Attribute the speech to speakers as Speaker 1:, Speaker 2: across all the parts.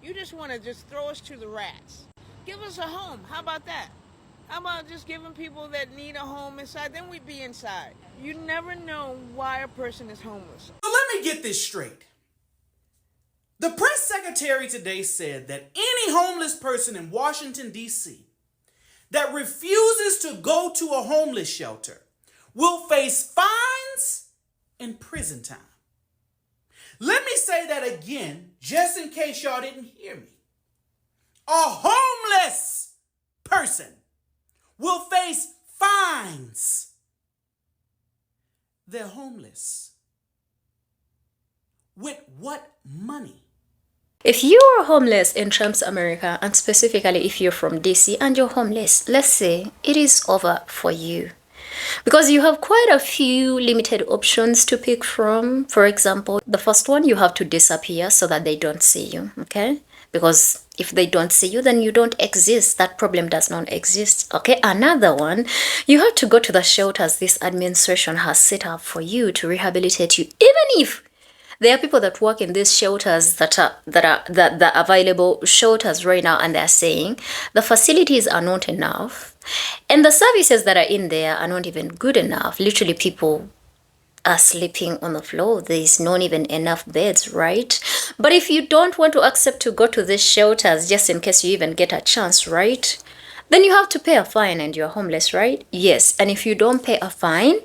Speaker 1: You just want to just throw us to the rats. Give us a home. How about that? How about just giving people that need a home inside? Then we'd be inside. You never know why a person is homeless.
Speaker 2: So let me get this straight. The press secretary today said that any homeless person in Washington, D.C. that refuses to go to a homeless shelter will face fines and prison time. Let me say that again, just in case y'all didn't hear me. A homeless person will face fines. They're homeless. With what money?
Speaker 3: If you are homeless in Trump's America, and specifically if you're from DC and you're homeless, let's say it is over for you. Because you have quite a few limited options to pick from. For example, the first one, you have to disappear so that they don't see you, okay? Because if they don't see you, then you don't exist. That problem does not exist, okay? Another one, you have to go to the shelters this administration has set up for you to rehabilitate you, even if there are people that work in these shelters that are the available shelters right now, and they're saying the facilities are not enough and the services that are in there are not even good enough. Literally, people are sleeping on the floor. There is not even enough beds, right? But if you don't want to accept to go to these shelters, just in case you even get a chance, right? Then you have to pay a fine and you're homeless, right? Yes. And if you don't pay a fine,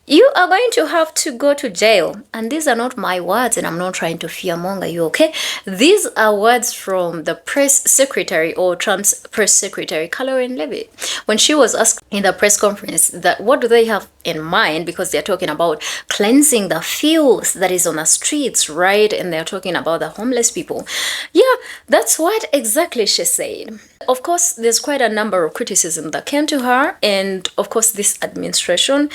Speaker 3: you are going to have to go to jail. And these are not my words, and I'm not trying to fearmonger you, okay? These are words from the press secretary, or Trump's press secretary, Caroline Levy, when she was asked in the press conference that what do they have in mind, because they're talking about cleansing the filth that is on the streets, right? And they're talking about the homeless people. Yeah, that's what exactly she said. Of course, there's quite a number of criticism that came to her, and of course this administration,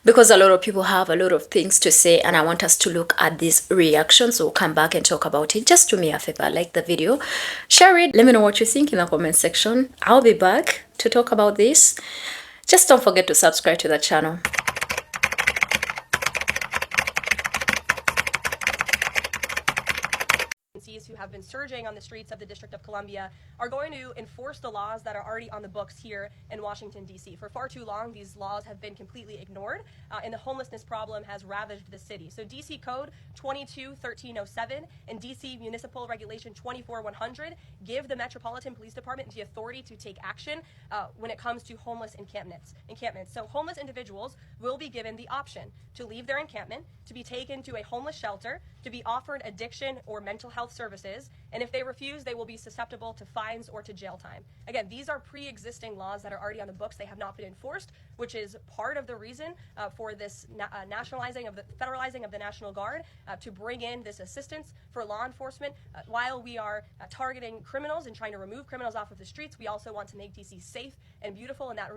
Speaker 3: because a lot of people have a lot of things to say, and I want us to look at these reactions. So we'll come back and talk about it. Just do me a favor, like the video, share it, let me know what you think in the comment section. I'll be back to talk about this. Just don't forget to subscribe to the channel.
Speaker 4: Who have been surging on the streets of the District of Columbia are going to enforce the laws that are already on the books here in Washington, D.C. For far too long, these laws have been completely ignored, and the homelessness problem has ravaged the city. So D.C. Code 22-1307 and D.C. Municipal Regulation 24-100 give the Metropolitan Police Department the authority to take action when it comes to homeless encampments. So homeless individuals will be given the option to leave their encampment, to be taken to a homeless shelter, to be offered addiction or mental health services, and if they refuse, they will be susceptible to fines or to jail time. Again, these are pre-existing laws that are already on the books. They have not been enforced, which is part of the reason for this federalizing of the National Guard, to bring in this assistance for law enforcement. While we are targeting criminals and trying to remove criminals off of the streets, we also want to make DC safe and beautiful, and that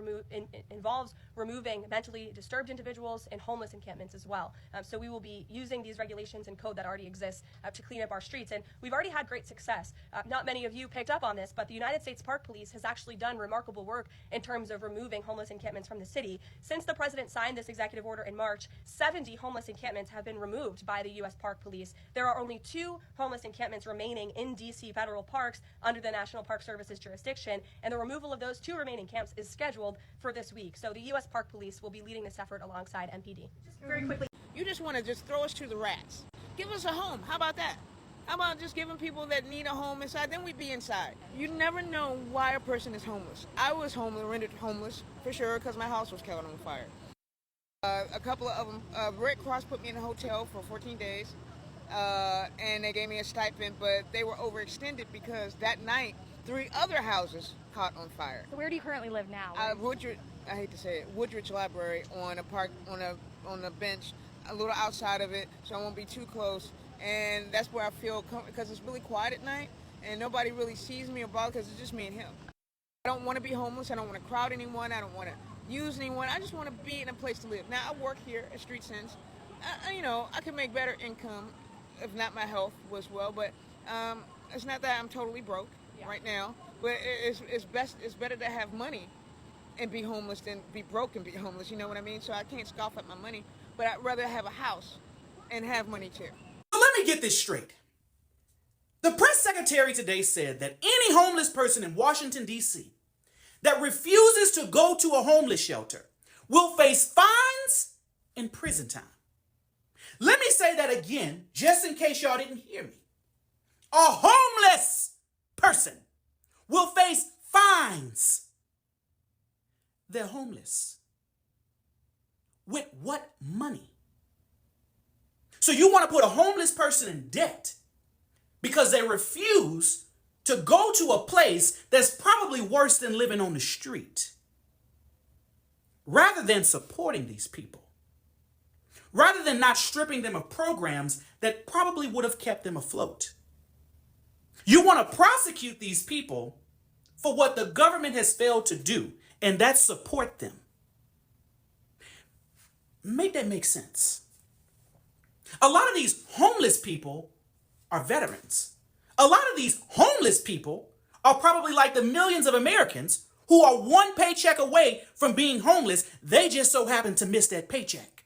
Speaker 4: involves removing mentally disturbed individuals and homeless encampments as well. So we will be using these regulations and code that already exists to clean up our streets, and we've already had great success. Not many of you picked up on this, but the United States Park Police has actually done remarkable work in terms of removing homeless encampments from the city. Since the president signed this executive order in March, 70 homeless encampments have been removed by the U.S. Park Police. There are only 2 homeless encampments remaining in D.C. federal parks under the National Park Service's jurisdiction, and the removal of those 2 remaining camps is scheduled for this week. So the U.S. Park Police will be leading this effort alongside MPD. Just very quickly.
Speaker 1: You just want to just throw us to the rats. Give us a home. How about that? How about just giving people that need a home inside? Then we'd be inside. You never know why a person is homeless. I was homeless, rendered homeless, for sure, because my house was caught on fire. A couple of them, Red Cross put me in a hotel for 14 days, and they gave me a stipend, but they were overextended because that night, 3 other houses caught on fire.
Speaker 5: So where do you currently live now?
Speaker 1: Woodridge, I hate to say it, Woodridge Library on a park, on a bench, a little outside of it, so I won't be too close. And that's where I feel because it's really quiet at night, and nobody really sees me or bothers because it's just me and him. I don't want to be homeless. I don't want to crowd anyone. I don't want to use anyone. I just want to be in a place to live. Now, I work here at Street Sense. I could make better income if not my health was well, but it's not that I'm totally broke right now. But it's better to have money and be homeless than be broke and be homeless. You know what I mean? So I can't scoff at my money, but I'd rather have a house and have money too.
Speaker 2: So let me get this straight. The press secretary today said that any homeless person in Washington, D.C. that refuses to go to a homeless shelter will face fines and prison time. Let me say that again, just in case y'all didn't hear me. A homeless person will face fines. They're homeless. With what money? So you want to put a homeless person in debt because they refuse to go to a place that's probably worse than living on the street. Rather than supporting these people, rather than not stripping them of programs that probably would have kept them afloat. You want to prosecute these people for what the government has failed to do, and that's support them. Make that make sense. A lot of these homeless people are veterans. A lot of these homeless people are probably like the millions of Americans who are one paycheck away from being homeless. They just so happen to miss that paycheck.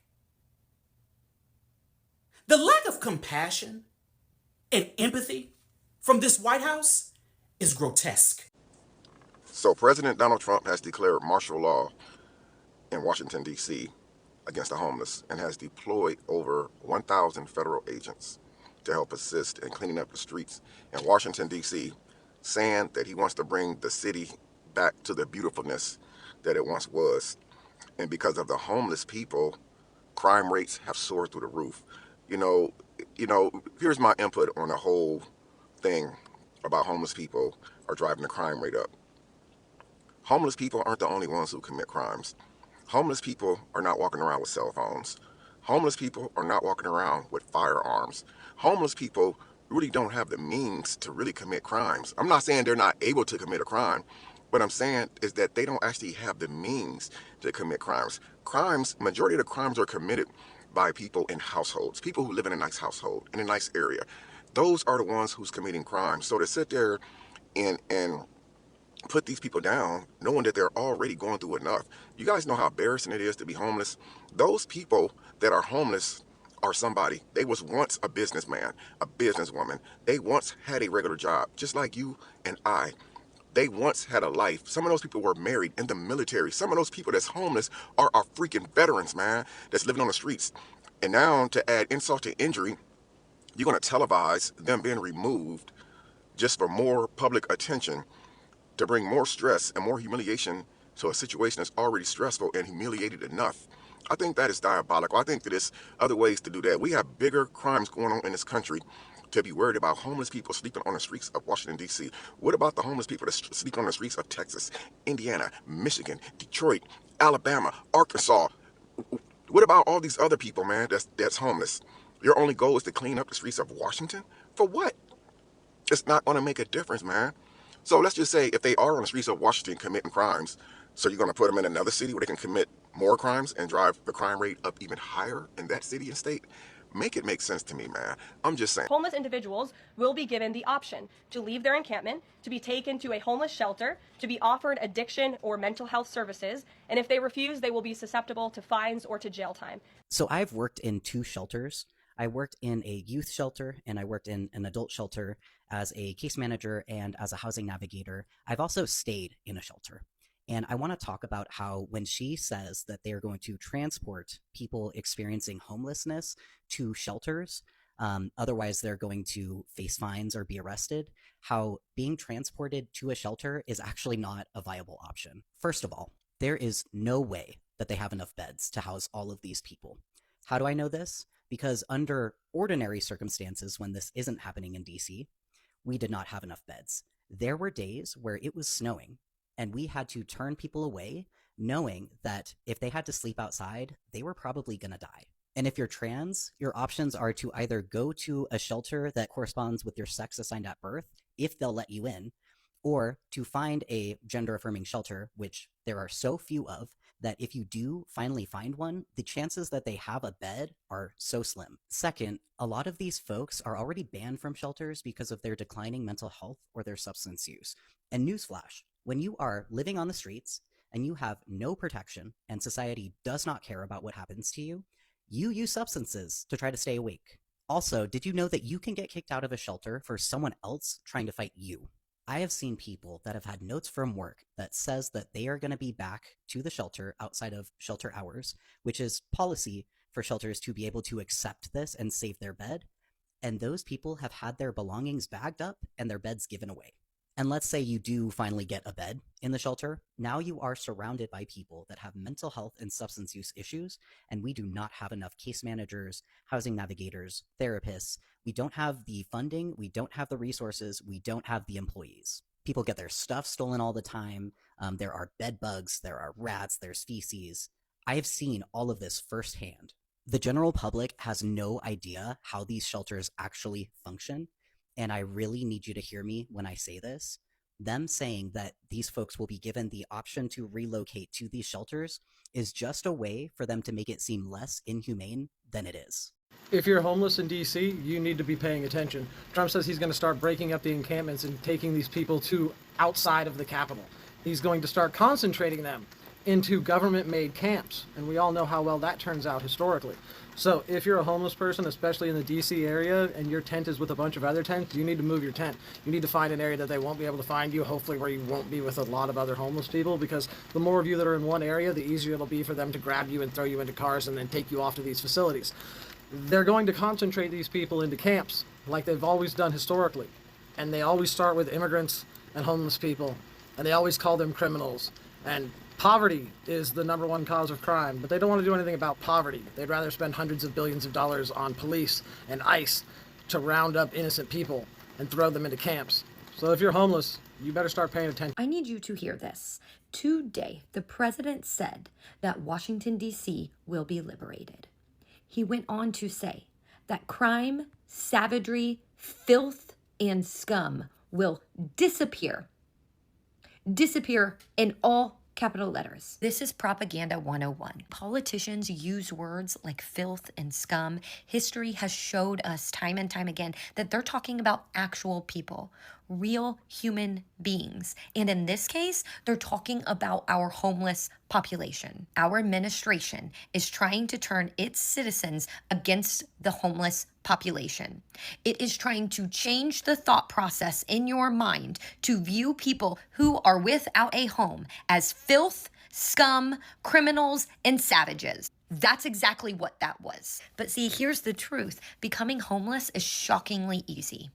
Speaker 2: The lack of compassion and empathy from this White House is grotesque.
Speaker 5: So President Donald Trump has declared martial law in Washington, D.C. against the homeless and has deployed over 1,000 federal agents to help assist in cleaning up the streets in Washington, D.C., saying that he wants to bring the city back to the beautifulness that it once was. And because of the homeless people, crime rates have soared through the roof. You know, here's my input on the whole thing about homeless people are driving the crime rate up. Homeless people aren't the only ones who commit crimes. Homeless people are not walking around with cell phones. Homeless people are not walking around with firearms. Homeless people really don't have the means to really commit crimes. I'm not saying they're not able to commit a crime. What I'm saying is that they don't actually have the means to commit crimes. Majority of the crimes are committed by people in households, people who live in a nice household, in a nice area. Those are the ones who's committing crimes. So to sit there and put these people down, knowing that they're already going through enough. You guys know how embarrassing it is to be homeless. Those people that are homeless are somebody. They was once a businessman, a businesswoman. They once had a regular job, just like you and I. They once had a life. Some of those people were married in the military. Some of those people that's homeless are freaking veterans, man, that's living on the streets. And now to add insult to injury, you're going to televise them being removed just for more public attention, to bring more stress and more humiliation to a situation that's already stressful and humiliated enough. I think that is diabolical. I think that there's other ways to do that. We have bigger crimes going on in this country to be worried about homeless people sleeping on the streets of Washington, D.C. What about the homeless people that sleep on the streets of Texas, Indiana, Michigan, Detroit, Alabama, Arkansas? What about all these other people, man, that's homeless? Your only goal is to clean up the streets of Washington? For what? It's not going to make a difference, man. So let's just say if they are on the streets of Washington committing crimes, so you're going to put them in another city where they can commit more crimes and drive the crime rate up even higher in that city and state? Make it make sense to me, man. I'm just saying.
Speaker 4: Homeless individuals will be given the option to leave their encampment, to be taken to a homeless shelter, to be offered addiction or mental health services, and if they refuse, they will be susceptible to fines or to jail time.
Speaker 6: So I've worked in 2 shelters. I worked in a youth shelter and I worked in an adult shelter as a case manager and as a housing navigator. I've also stayed in a shelter. And I want to talk about how when she says that they are going to transport people experiencing homelessness to shelters, otherwise they're going to face fines or be arrested, how being transported to a shelter is actually not a viable option. First of all, there is no way that they have enough beds to house all of these people. How do I know this? Because under ordinary circumstances, when this isn't happening in DC, we did not have enough beds. There were days where it was snowing and we had to turn people away knowing that if they had to sleep outside, they were probably going to die. And if you're trans, your options are to either go to a shelter that corresponds with your sex assigned at birth, if they'll let you in, or to find a gender-affirming shelter, which there are so few of, that if you do finally find one, the chances that they have a bed are so slim. Second, a lot of these folks are already banned from shelters because of their declining mental health or their substance use. And newsflash, when you are living on the streets and you have no protection and society does not care about what happens to you, you use substances to try to stay awake. Also, did you know that you can get kicked out of a shelter for someone else trying to fight you? I have seen people that have had notes from work that says that they are going to be back to the shelter outside of shelter hours, which is policy for shelters to be able to accept this and save their bed. And those people have had their belongings bagged up and their beds given away. And let's say you do finally get a bed in the shelter. Now you are surrounded by people that have mental health and substance use issues, and we do not have enough case managers, housing navigators, therapists. We don't have the funding, we don't have the resources, we don't have the employees. People get their stuff stolen all the time. There are bed bugs, there are rats, there's feces. I have seen all of this firsthand. The general public has no idea how these shelters actually function. And I really need you to hear me when I say this. Them saying that these folks will be given the option to relocate to these shelters is just a way for them to make it seem less inhumane than it is.
Speaker 7: If you're homeless in DC, you need to be paying attention. Trump says he's going to start breaking up the encampments and taking these people to outside of the Capitol. He's going to start concentrating them into government-made camps, and we all know how well that turns out historically. So if you're a homeless person, especially in the DC area, and your tent is with a bunch of other tents, you need to move your tent. You need to find an area that they won't be able to find you, hopefully where you won't be with a lot of other homeless people, because the more of you that are in one area, the easier it'll be for them to grab you and throw you into cars and then take you off to these facilities. They're going to concentrate these people into camps, like they've always done historically. And they always start with immigrants and homeless people, and they always call them criminals. And poverty is the #1 cause of crime, but they don't want to do anything about poverty. They'd rather spend hundreds of billions of dollars on police and ICE to round up innocent people and throw them into camps. So if you're homeless, you better start paying attention.
Speaker 8: I need you to hear this. Today, the president said that Washington, D.C. will be liberated. He went on to say that crime, savagery, filth, and scum will disappear. Disappear in all capital letters. This is Propaganda 101. Politicians use words like filth and scum. History has showed us time and time again that they're talking about actual people, real human beings. And in this case, they're talking about our homeless population. Our administration is trying to turn its citizens against the homeless population. It is trying to change the thought process in your mind to view people who are without a home as filth, scum, criminals, and savages. That's exactly what that was. But see, here's the truth. Becoming homeless is shockingly easy.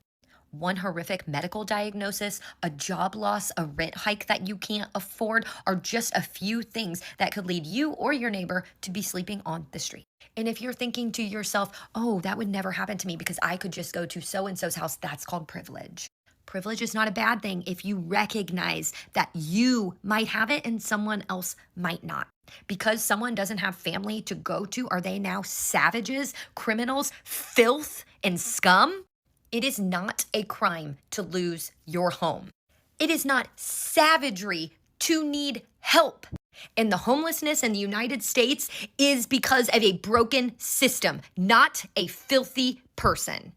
Speaker 8: One horrific medical diagnosis, a job loss, a rent hike that you can't afford are just a few things that could lead you or your neighbor to be sleeping on the street. And if you're thinking to yourself, oh, that would never happen to me because I could just go to so-and-so's house, that's called privilege. Privilege is not a bad thing if you recognize that you might have it and someone else might not. Because someone doesn't have family to go to, are they now savages, criminals, filth, and scum? It is not a crime to lose your home. It is not savagery to need help. And the homelessness in the United States is because of a broken system, not a filthy person.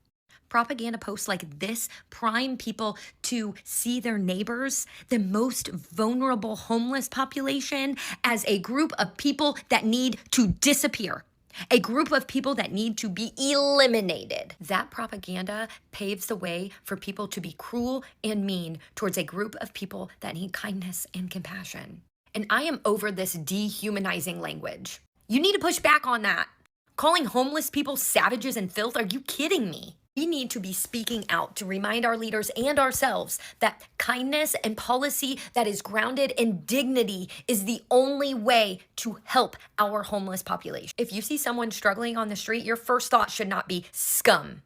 Speaker 8: Propaganda posts like this prime people to see their neighbors, the most vulnerable homeless population, as a group of people that need to disappear. A group of people that need to be eliminated. That propaganda paves the way for people to be cruel and mean towards a group of people that need kindness and compassion. And I am over this dehumanizing language. You need to push back on that. Calling homeless people savages and filth, are you kidding me? We need to be speaking out to remind our leaders and ourselves that kindness and policy that is grounded in dignity is the only way to help our homeless population. If you see someone struggling on the street, your first thought should not be scum.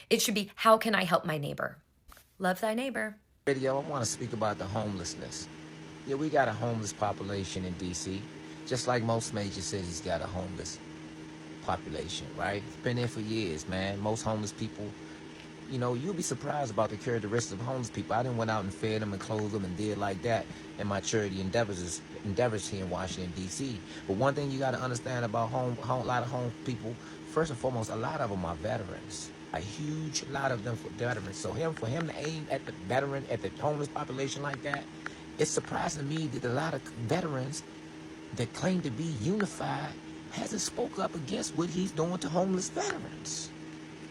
Speaker 8: It should be, how can I help my neighbor? Love thy neighbor.
Speaker 9: Video, I want to speak about the homelessness. Yeah, we got a homeless population in DC, just like most major cities got a homeless population, right? It's been there for years, man. Most homeless people, you know, you'll be surprised about the characteristics of homeless people. I didn't went out and fed them and clothed them and did like that in my charity endeavors here in Washington, D.C. But one thing you got to understand about a lot of homeless people, first and foremost, a lot of them are veterans. A huge lot of them for veterans. So for him to aim at the veteran, at the homeless population like that, it's surprising to me that a lot of veterans that claim to be unified hasn't spoke up against what he's doing to homeless veterans.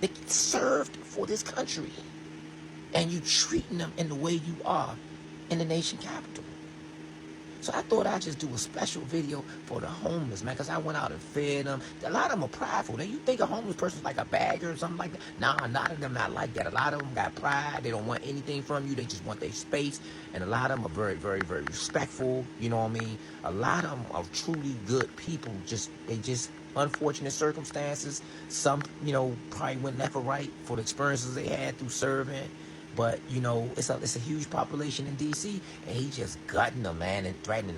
Speaker 9: They served for this country. And you treating them in the way you are in the nation capital. So I thought I'd just do a special video for the homeless, man, because I went out and fed them. A lot of them are prideful. Now, you think a homeless person's like a bagger or something like that? Nah, a lot of them not like that. A lot of them got pride. They don't want anything from you. They just want their space. And a lot of them are very, very, very respectful. You know what I mean? A lot of them are truly good people. They just unfortunate circumstances. Some, probably went left or right for the experiences they had through serving. But, it's a huge population in D.C., and he just gutting them, man, and threatening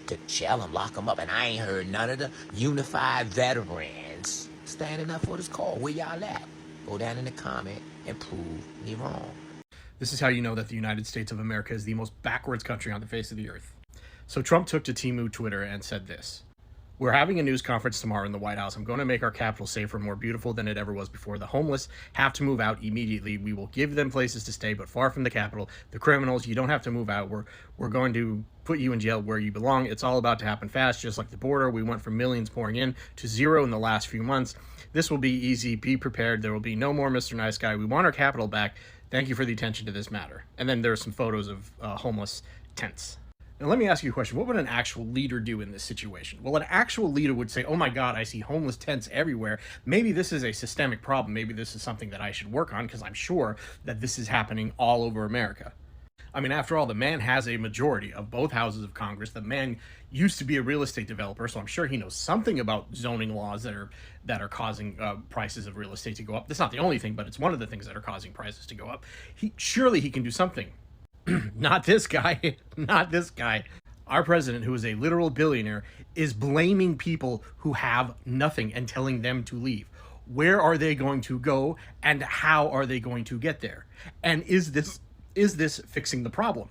Speaker 9: to jail them, lock them up. And I ain't heard none of the unified veterans standing up for this call. Where y'all at? Go down in the comment and prove me wrong.
Speaker 2: This is how you know that the United States of America is the most backwards country on the face of the earth. So Trump took to Temu Twitter and said this: "We're having a news conference tomorrow in the White House. I'm going to make our capital safer, more beautiful than it ever was before. The homeless have to move out immediately. We will give them places to stay, but far from the capital. The criminals, you don't have to move out. We're going to put you in jail where you belong. It's all about to happen fast, just like the border. We went from millions pouring in to zero in the last few months. This will be easy. Be prepared. There will be no more Mr. Nice Guy. We want our capital back. Thank you for the attention to this matter." And then there's some photos of homeless tents. Now, let me ask you a question. What would an actual leader do in this situation? Well, an actual leader would say, oh my God, I see homeless tents everywhere. Maybe this is a systemic problem. Maybe this is something that I should work on, because I'm sure that this is happening all over America. I mean, after all, the man has a majority of both houses of Congress. The man used to be a real estate developer, so I'm sure he knows something about zoning laws that are causing prices of real estate to go up. That's not the only thing, but it's one of the things that are causing prices to go up. Surely he can do something. Not this guy. Not this guy. Our president, who is a literal billionaire, is blaming people who have nothing and telling them to leave. Where are they going to go, and how are they going to get there? And is this fixing the problem?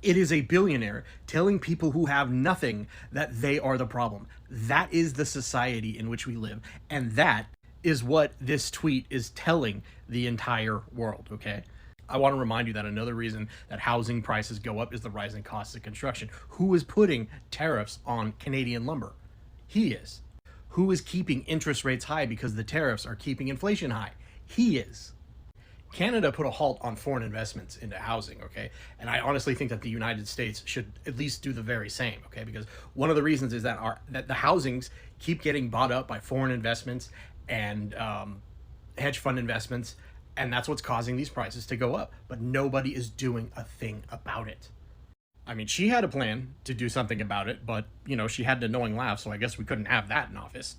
Speaker 2: It is a billionaire telling people who have nothing that they are the problem. That is the society in which we live, and that is what this tweet is telling the entire world, okay? I want to remind you that another reason that housing prices go up is the rising costs of construction. Who is putting tariffs on Canadian lumber? He is. Who is keeping interest rates high because the tariffs are keeping inflation high? He is. Canada put a halt on foreign investments into housing, okay? And I honestly think that the United States should at least do the very same, okay? Because one of the reasons is that the housings keep getting bought up by foreign investments and hedge fund investments, and that's what's causing these prices to go up. But nobody is doing a thing about it. I mean, she had a plan to do something about it, but, she had an annoying laugh, so I guess we couldn't have that in office.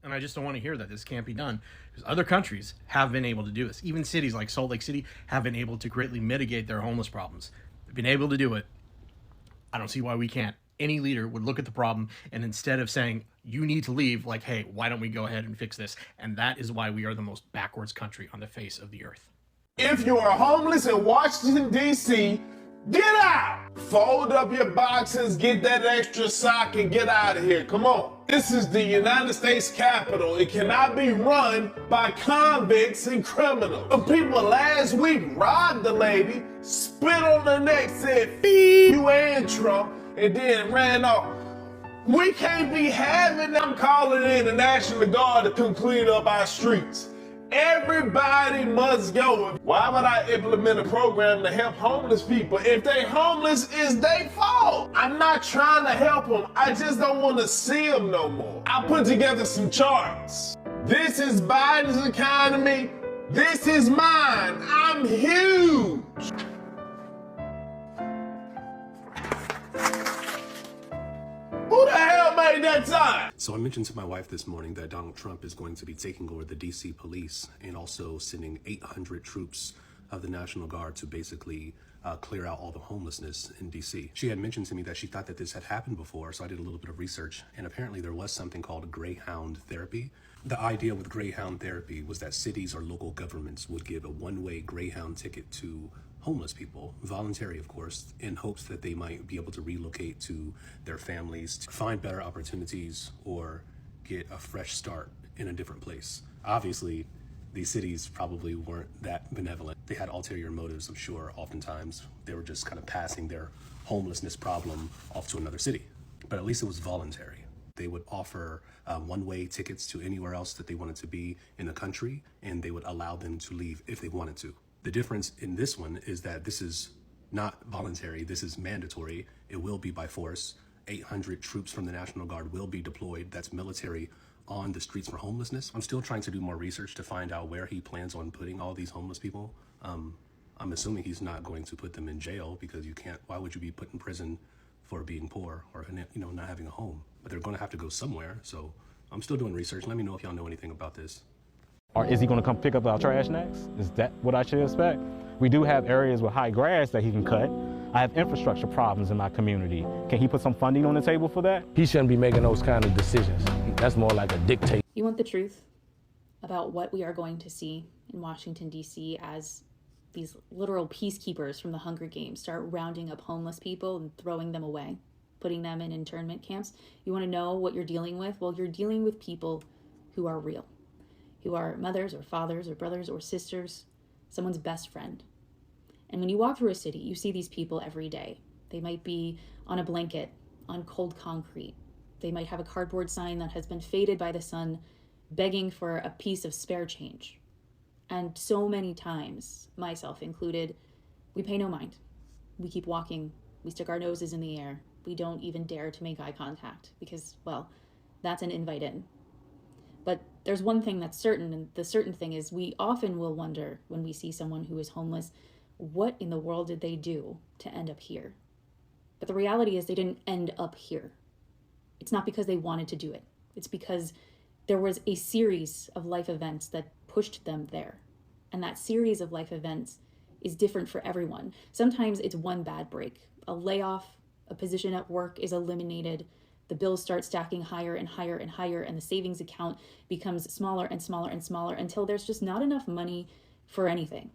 Speaker 2: And I just don't want to hear that this can't be done, because other countries have been able to do this. Even cities like Salt Lake City have been able to greatly mitigate their homeless problems. They've been able to do it. I don't see why we can't. Any leader would look at the problem, and instead of saying, you need to leave, like, hey, why don't we go ahead and fix this? And that is why we are the most backwards country on the face of the earth.
Speaker 10: If you are homeless in Washington, D.C., get out! Fold up your boxes, get that extra sock, and get out of here. Come on. This is the United States Capitol. It cannot be run by convicts and criminals. The people last week robbed the lady, spit on her neck, said, "F you and Trump," and then ran off. We can't be having them calling in the National Guard to come clean up our streets. Everybody must go. Why would I implement a program to help homeless people? If they homeless, it's their fault. I'm not trying to help them. I just don't want to see them no more. I put together some charts. This is Biden's economy. This is mine. I'm huge. Who the hell made that sign?
Speaker 11: So I mentioned to my wife this morning that Donald Trump is going to be taking over the DC police and also sending 800 troops of the National Guard to basically clear out all the homelessness in DC. She had mentioned to me that she thought that this had happened before, so I did a little bit of research, and apparently there was something called Greyhound therapy. The idea with Greyhound therapy was that cities or local governments would give a one-way Greyhound ticket to homeless people, voluntary of course, in hopes that they might be able to relocate to their families, to find better opportunities, or get a fresh start in a different place. Obviously, these cities probably weren't that benevolent. They had ulterior motives, I'm sure, oftentimes. They were just kind of passing their homelessness problem off to another city. But at least it was voluntary. They would offer one-way tickets to anywhere else that they wanted to be in the country, and they would allow them to leave if they wanted to. The difference in this one is that this is not voluntary, this is mandatory. It will be by force. 800 troops from the National Guard will be deployed. That's military on the streets for homelessness. I'm still trying to do more research to find out where he plans on putting all these homeless people. I'm assuming he's not going to put them in jail, because you can't, why would you be put in prison for being poor or, not having a home? But they're going to have to go somewhere. So I'm still doing research. Let me know if y'all know anything about this.
Speaker 12: Or is he going to come pick up our trash next? Is that what I should expect? We do have areas with high grass that he can cut. I have infrastructure problems in my community. Can he put some funding on the table for that?
Speaker 13: He shouldn't be making those kind of decisions. That's more like a dictate.
Speaker 14: You want the truth about what we are going to see in Washington, D.C. as these literal peacekeepers from the Hunger Games start rounding up homeless people and throwing them away, putting them in internment camps? You want to know what you're dealing with? Well, you're dealing with people who are real, who are mothers or fathers or brothers or sisters, someone's best friend. And when you walk through a city, you see these people every day. They might be on a blanket, on cold concrete. They might have a cardboard sign that has been faded by the sun, begging for a piece of spare change. And so many times, myself included, we pay no mind. We keep walking. We stick our noses in the air. We don't even dare to make eye contact because, well, that's an invite in. But there's one thing that's certain, and the certain thing is we often will wonder when we see someone who is homeless, what in the world did they do to end up here? But the reality is they didn't end up here. It's not because they wanted to do it. It's because there was a series of life events that pushed them there. And that series of life events is different for everyone. Sometimes it's one bad break. A layoff, a position at work is eliminated, the bills start stacking higher and higher and higher, and the savings account becomes smaller and smaller and smaller until there's just not enough money for anything.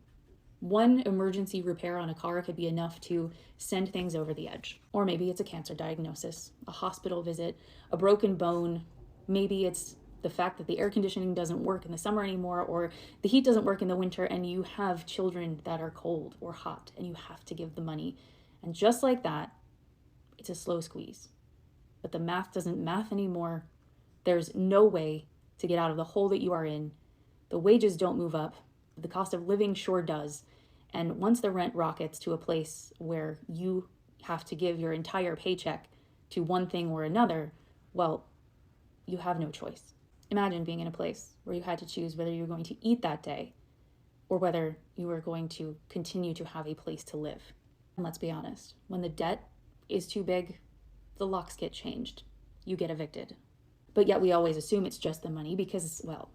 Speaker 14: One emergency repair on a car could be enough to send things over the edge. Or maybe it's a cancer diagnosis, a hospital visit, a broken bone. Maybe it's the fact that the air conditioning doesn't work in the summer anymore, or the heat doesn't work in the winter, and you have children that are cold or hot, and you have to give the money. And just like that, it's a slow squeeze. But the math doesn't math anymore. There's no way to get out of the hole that you are in. The wages don't move up. The cost of living sure does. And once the rent rockets to a place where you have to give your entire paycheck to one thing or another, well, you have no choice. Imagine being in a place where you had to choose whether you were going to eat that day or whether you were going to continue to have a place to live. And let's be honest, when the debt is too big, the locks get changed. You get evicted. But yet we always assume it's just the money because, well,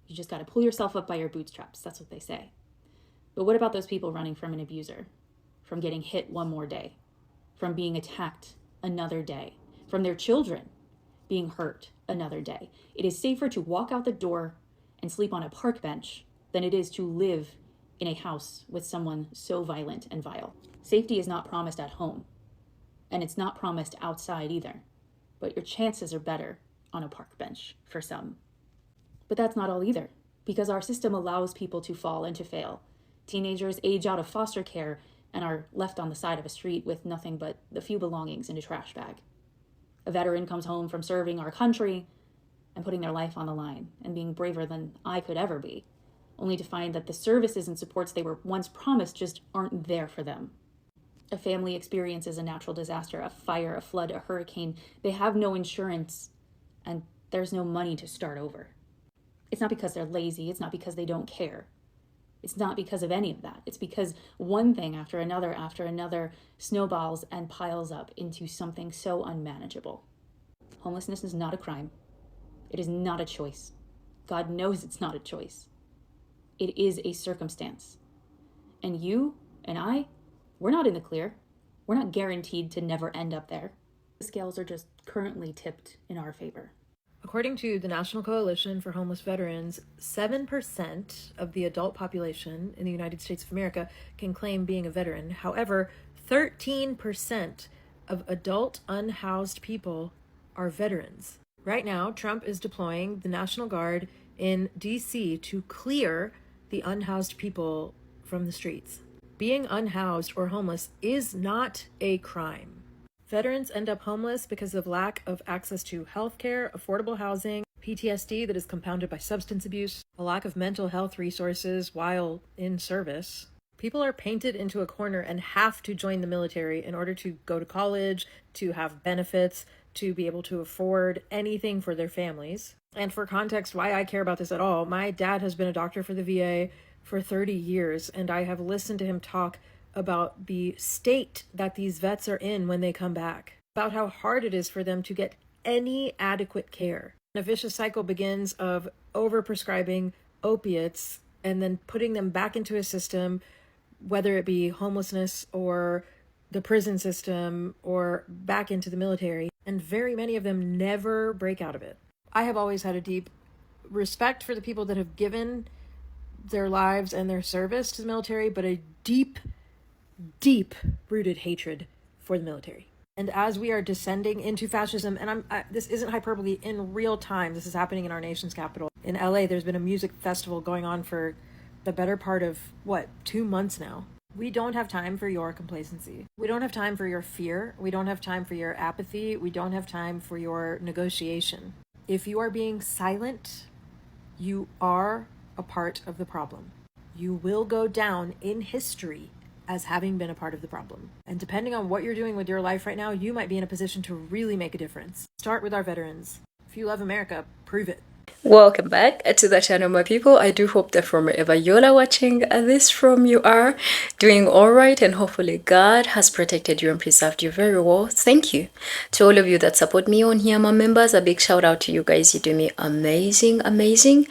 Speaker 14: you just got to pull yourself up by your bootstraps. That's what they say. But what about those people running from an abuser, from getting hit one more day, from being attacked another day, from their children being hurt another day? It is safer to walk out the door and sleep on a park bench than it is to live in a house with someone so violent and vile. Safety is not promised at home, and it's not promised outside either, but your chances are better on a park bench for some. But that's not all either, because our system allows people to fall and to fail. Teenagers age out of foster care and are left on the side of a street with nothing but the few belongings in a trash bag. A veteran comes home from serving our country and putting their life on the line and being braver than I could ever be, only to find that the services and supports they were once promised just aren't there for them. A family experiences a natural disaster, a fire, a flood, a hurricane. They have no insurance, and there's no money to start over. It's not because they're lazy. It's not because they don't care. It's not because of any of that. It's because one thing after another snowballs and piles up into something so unmanageable. Homelessness is not a crime. It is not a choice. God knows it's not a choice. It is a circumstance. And you and I, we're not in the clear. We're not guaranteed to never end up there. The scales are just currently tipped in our favor.
Speaker 15: According to the National Coalition for Homeless Veterans, 7% of the adult population in the United States of America can claim being a veteran. However, 13% of adult unhoused people are veterans. Right now, Trump is deploying the National Guard in D.C. to clear the unhoused people from the streets. Being unhoused or homeless is not a crime. Veterans end up homeless because of lack of access to healthcare, affordable housing, PTSD that is compounded by substance abuse, a lack of mental health resources while in service. People are painted into a corner and have to join the military in order to go to college, to have benefits, to be able to afford anything for their families. And for context, why I care about this at all, my dad has been a doctor for the VA for 30 years, and I have listened to him talk about the state that these vets are in when they come back, about how hard it is for them to get any adequate care. A vicious cycle begins of overprescribing opiates and then putting them back into a system, whether it be homelessness or the prison system or back into the military, and very many of them never break out of it. I have always had a deep respect for the people that have given their lives and their service to the military, but a deep rooted hatred for the military. And as we are descending into fascism, and this isn't hyperbole, in real time, this is happening in our nation's capital. In LA, there's been a music festival going on for the better part of, 2 months now. We don't have time for your complacency. We don't have time for your fear. We don't have time for your apathy. We don't have time for your negotiation. If you are being silent, you are a part of the problem. You will go down in history as having been a part of the problem. And depending on what you're doing with your life right now, you might be in a position to really make a difference. Start with our veterans. If you love America, prove it.
Speaker 3: Welcome back to the channel, my people. I do hope that from wherever you're watching this from, you are doing all right, and hopefully God has protected you and preserved you very well. Thank you to all of you that support me on here, my members. A big shout out to you guys. You do me amazing.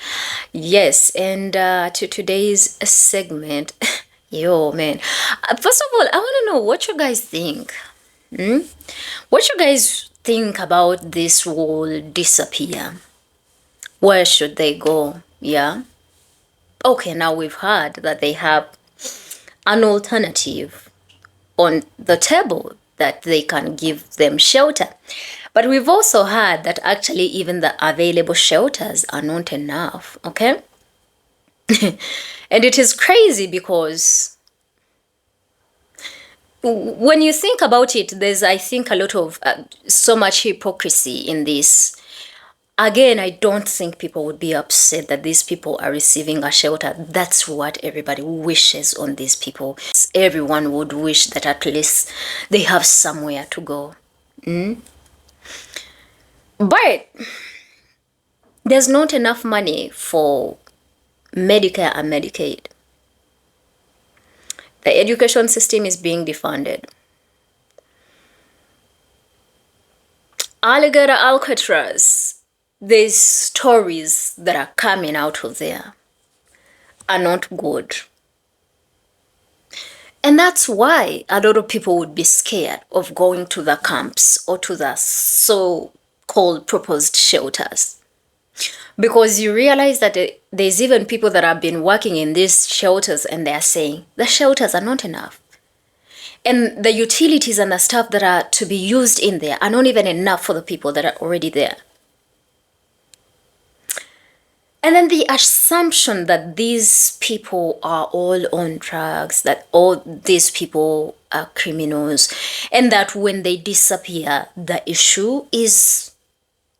Speaker 3: Yes, and to today's segment. Yo, man. First of all, I want to know what you guys think. What you guys think about this whole disappear? Where should they go? Yeah. Okay, now we've heard that they have an alternative on the table, that they can give them shelter. But we've also heard that actually even the available shelters are not enough, okay? And it is crazy because when you think about it, there's, I think, a lot of so much hypocrisy in this. Again, I don't think people would be upset that these people are receiving a shelter. That's what everybody wishes on these people. Everyone would wish that at least they have somewhere to go. But there's not enough money for Medicare and Medicaid. The education system is being defunded. Alligator Alcatraz. These stories that are coming out of there are not good. And that's why a lot of people would be scared of going to the camps or to the so-called proposed shelters. Because you realize that there's even people that have been working in these shelters and they're saying the shelters are not enough. And the utilities and the stuff that are to be used in there are not even enough for the people that are already there. And then the assumption that these people are all on drugs, that all these people are criminals, and that when they disappear, the issue is,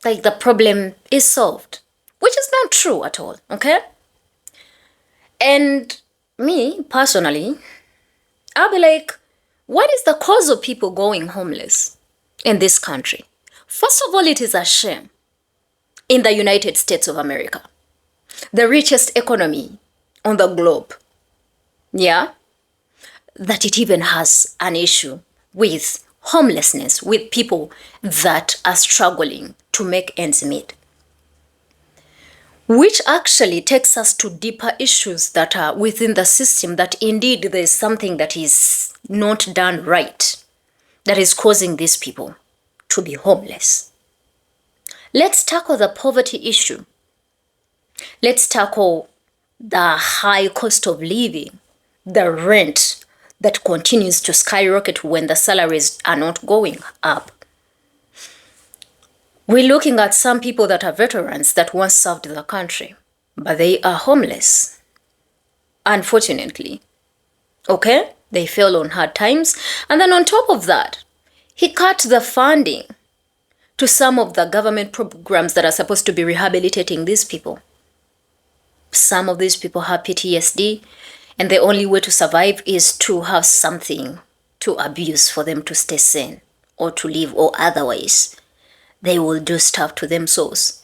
Speaker 3: like, the problem is solved, which is not true at all, okay? And me, personally, I'll be like, what is the cause of people going homeless in this country? First of all, it is a shame in the United States of America, the richest economy on the globe, yeah, that it even has an issue with homelessness, with people that are struggling to make ends meet. Which actually takes us to deeper issues that are within the system, that indeed there's something that is not done right, that is causing these people to be homeless. Let's tackle the poverty issue. Let's tackle the high cost of living, the rent that continues to skyrocket when the salaries are not going up. We're looking at some people that are veterans that once served the country, but they are homeless, unfortunately. Okay? They fell on hard times. And then on top of that, he cut the funding to some of the government programs that are supposed to be rehabilitating these people. Some of these people have PTSD, and the only way to survive is to have something to abuse for them to stay sane or to live, or otherwise they will do stuff to themselves.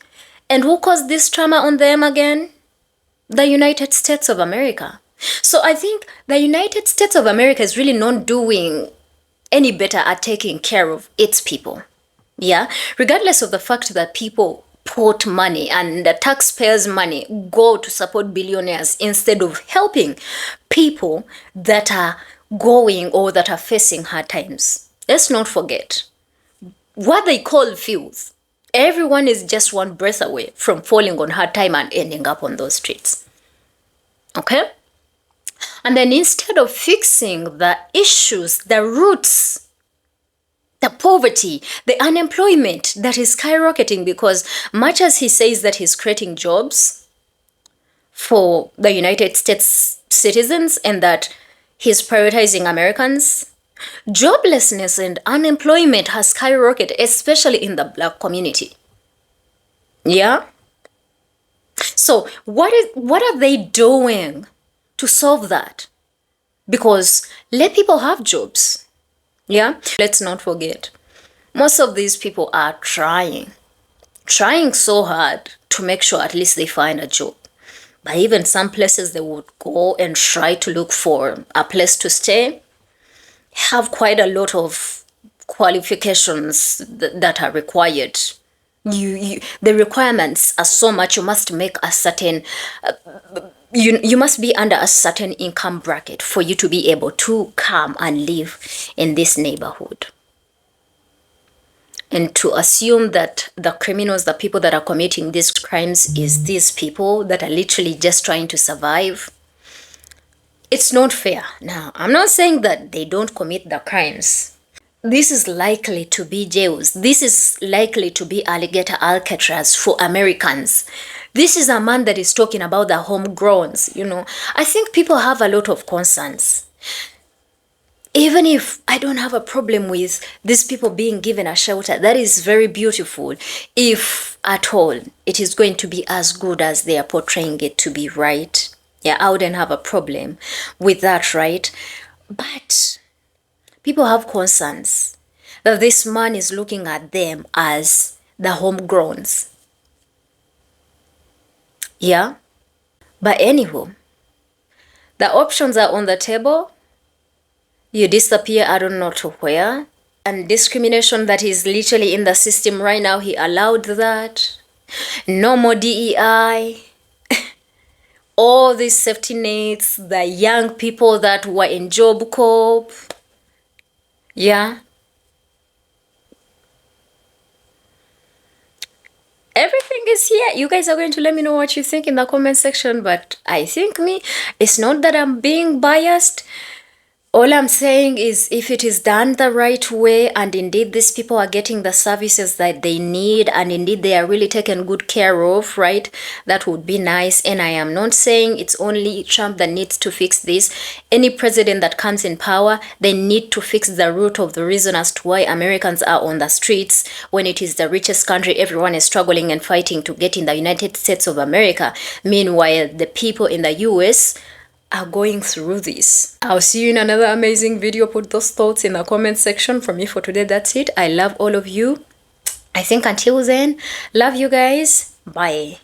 Speaker 3: And who caused this trauma on them again? The United States of America. So I think the United States of America is really not doing any better at taking care of its people. Yeah, regardless of the fact that people put money and the taxpayers' money go to support billionaires instead of helping people that are going or that are facing hard times. Let's not forget what they call filth. Everyone is just one breath away from falling on hard time and ending up on those streets. Okay? And then instead of fixing the issues, the roots, the poverty, the unemployment that is skyrocketing, because much as he says that he's creating jobs for the United States citizens and that he's prioritizing Americans, joblessness and unemployment has skyrocketed, especially in the Black community. Yeah? So what are they doing to solve that? Because let people have jobs. Yeah? Let's not forget, most of these people are trying so hard to make sure at least they find a job. But even some places they would go and try to look for a place to stay have quite a lot of qualifications that are required. The requirements are so much. You must make a certain you must be under a certain income bracket for you to be able to come and live in this neighborhood. And to assume that the criminals, the people that are committing these crimes, is these people that are literally just trying to survive, it's not fair. Now, I'm not saying that they don't commit the crimes. This is likely to be jails. This is likely to be alligator Alcatraz for Americans. This is a man that is talking about the homegrowns, I think people have a lot of concerns. Even if I don't have a problem with these people being given a shelter, that is very beautiful. If at all it is going to be as good as they are portraying it to be, right? Yeah, I wouldn't have a problem with that, right? But people have concerns that this man is looking at them as the homegrowns. Yeah? But anywho, the options are on the table. You disappear, I don't know to where. And discrimination that is literally in the system right now, he allowed that. No more DEI. All these safety nets, the young people that were in Job Corps. Yeah. Everything is here. You guys are going to let me know what you think in the comment section. But I think it's not that I'm being biased. All I'm saying is if it is done the right way and indeed these people are getting the services that they need and indeed they are really taken good care of, right? That would be nice. And I am not saying it's only Trump that needs to fix this. Any president that comes in power, they need to fix the root of the reason as to why Americans are on the streets when it is the richest country. Everyone is struggling and fighting to get in the United States of America. Meanwhile, the people in the US are going through this. I'll see you in another amazing video. Put those thoughts in the comment section. From me for today, that's it. I love all of you. I think until then, love you guys. Bye.